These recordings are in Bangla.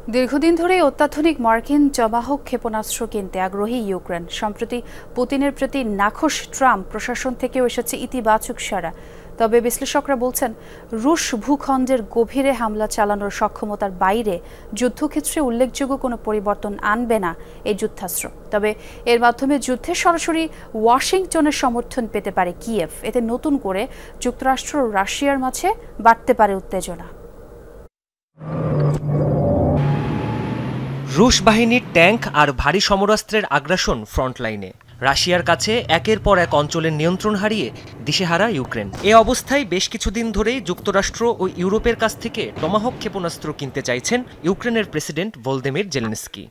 দীর্ঘদিন ধরে অত্যাধুনিক মার্কিন টমাহক ক্ষেপণাস্ত্র কিনতে আগ্রহী ইউক্রেন। সম্প্রতি পুতিনের প্রতি নাখোশ ট্রাম্প প্রশাসন থেকেও এসেছে ইতিবাচক সাড়া। তবে বিশ্লেষকরা বলছেন, রুশ ভূখণ্ডের গভীরে হামলা চালানোর সক্ষমতার বাইরে যুদ্ধক্ষেত্রে উল্লেখযোগ্য কোনো পরিবর্তন আনবে না এই যুদ্ধাস্ত্র। তবে এর মাধ্যমে যুদ্ধে সরাসরি ওয়াশিংটনের সমর্থন পেতে পারে কিয়েভ। এতে নতুন করে যুক্তরাষ্ট্র ও রাশিয়ার মাঝে বাড়তে পারে উত্তেজনা। রুশ বাহিনীর ট্যাঙ্ক আর ভারী সমরাস্ত্রের আগ্রাসন ফ্রন্টলাইনে। রাশিয়ার কাছে একের পর এক অঞ্চলের নিয়ন্ত্রণ হারিয়ে দিশেহারা ইউক্রেন। এ অবস্থায় বেশ কিছুদিন ধরেই যুক্তরাষ্ট্র ও ইউরোপের কাছ থেকে টমাহক ক্ষেপণাস্ত্র কিনতে চাইছেন ইউক্রেনের প্রেসিডেন্ট ভলোদিমির জেলেনস্কি।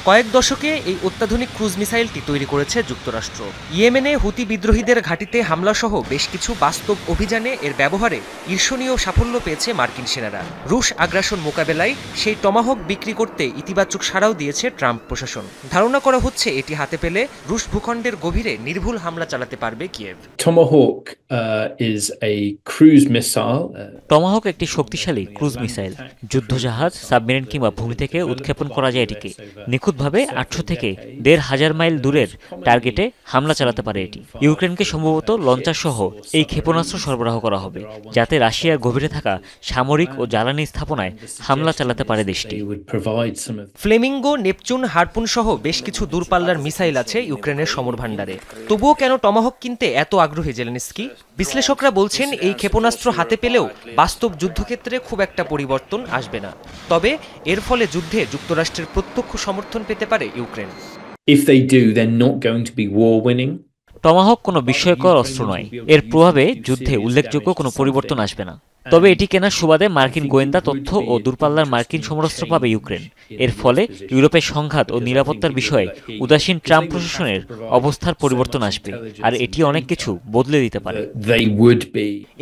কয়েক দশকে এই অত্যাধুনিক ক্রুজ মিসাইলটি তৈরি করেছে যুক্তরাষ্ট্র। ইয়েমেনে হুতি বিদ্রোহীদের ঘাঁটিতে হামলাসহ বেশ কিছু বাস্তব অভিযানে এর ব্যবহারে ঈর্ষণীয় সাফল্য পেয়েছে মার্কিন সেনারা। রুশ আগ্রাসন মোকাবেলায় সেই টমাহক বিক্রি করতে ইতিবাচক সাড়াও দিয়েছে ট্রাম্প প্রশাসন। ধারণা করা হচ্ছে এটি হাতে পেলে রুশ ভূখণ্ডের গভীরে নির্ভুল হামলা চালাতে পারবে কিয়েভ। টমাহক একটি শক্তিশালী ক্রুজ মিসাইল। যুদ্ধজাহাজ, সাবমেরিন কিংবা ভূমি থেকে উৎক্ষেপণ করা যায় এটিকে। নিখুঁতভাবে 800 থেকে 1500 মাইল দূরের টার্গেটে হামলা চালাতে পারে এটি। ইউক্রেনকে সম্ভবত লঞ্চার সহ এই ক্ষেপণাস্ত্র সরবরাহ করা হবে, যাতে রাশিয়ার গভীরে থাকা সামরিক ও জ্বালানি স্থাপনায় হামলা চালাতে পারে দেশটি। ফ্লেমিঙ্গো, নেপচুন, হারপুন সহ বেশ কিছু দূরপাল্লার মিসাইল আছে ইউক্রেনের সমর ভাণ্ডারে। তবুও কেন টমাহক কিনতে এত আগ্রহী জেলেনস্কি? বিশ্লেষকরা বলছেন, এই ক্ষেপণাস্ত্র হাতে পেলেও বাস্তব যুদ্ধক্ষেত্রে খুব একটা পরিবর্তন আসবে না। তবে এর ফলে যুদ্ধে যুক্তরাষ্ট্রের প্রত্যক্ষ সমর্থন পেতে পারে ইউক্রেন। টমাহক কোনো বিস্ময়কর অস্ত্র নয়। এর প্রভাবে যুদ্ধে উল্লেখযোগ্য কোনো পরিবর্তন আসবে না। তবে এটি কেনার সুবাদে মার্কিন গোয়েন্দা তথ্য ও দূরপাল্লার মার্কিন সমরাস্ত্র পাবে ইউক্রেন। এর ফলে ইউরোপের সংঘাত ও নিরাপত্তার বিষয়ে উদাসীন ট্রাম্প প্রশাসনের অবস্থার পরিবর্তন আসবে, আর এটি অনেক কিছু বদলে দিতে পারে।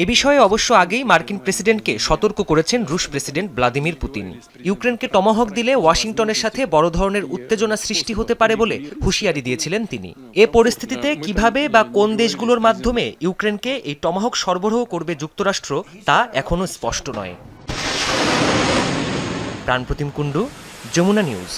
এ বিষয়ে অবশ্য আগেই মার্কিন প্রেসিডেন্টকে সতর্ক করেছেন রুশ প্রেসিডেন্ট ভ্লাদিমির পুতিন। ইউক্রেনকে টমাহক দিলে ওয়াশিংটনের সাথে বড় ধরনের উত্তেজনা সৃষ্টি হতে পারে বলে হুঁশিয়ারি দিয়েছিলেন তিনি। এ পরিস্থিতিতে কিভাবে বা কোন দেশগুলোর মাধ্যমে ইউক্রেনকে এই টমাহক সরবরাহ করবে যুক্তরাষ্ট্র, তা এখনো স্পষ্ট নয়। প্রাণপ্রতিম কুণ্ডু, যমুনা নিউজ।